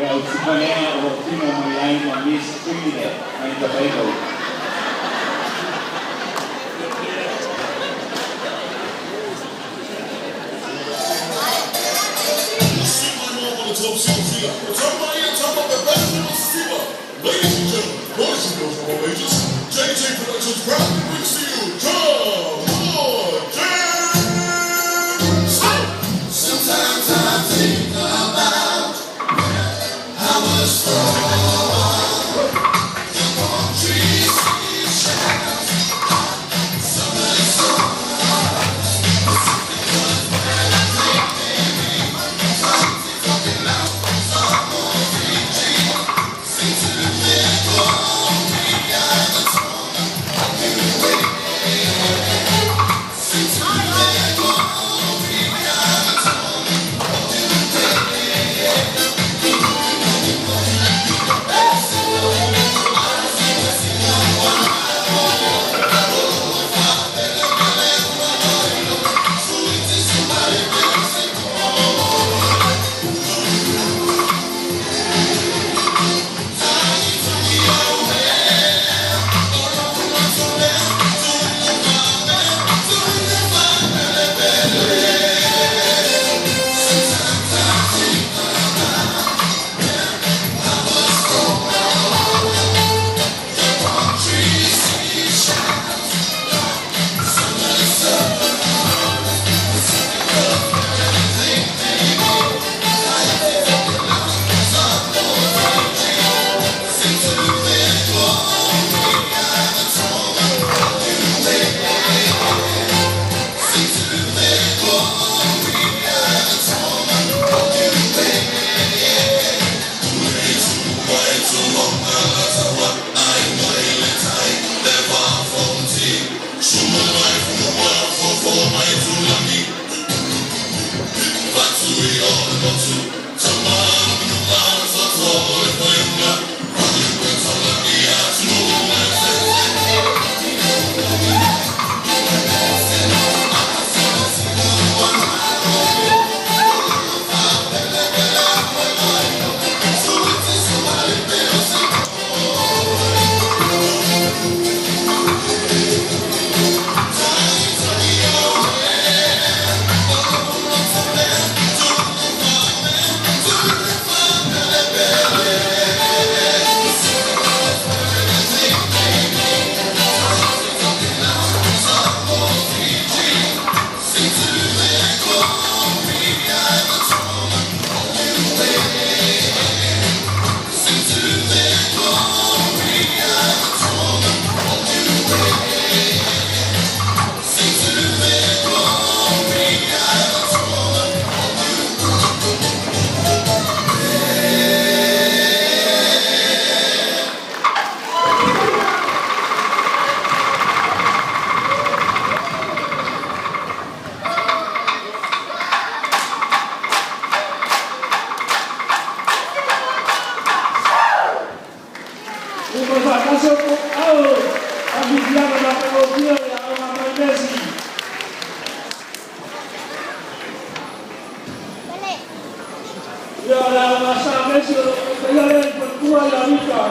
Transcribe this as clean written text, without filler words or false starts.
Kaya usipanea o sino malain ng Miss Trinidad ay kapaito. Ladies and gentlemen, boys and girls of all ages, JJ Productions proudly brings to you John James. Sometimes I think about how much stronger the palm trees shine. Summer is so because when I think baby, something's talking loud, someone's reaching, sing to me, oh, we got the song, you wait, sing to me, oh, we got the song, you Masuk au abigyan na pagodiyo ang mga Messi. Ya la masa Messi, kaya rin pagkuha la Mika.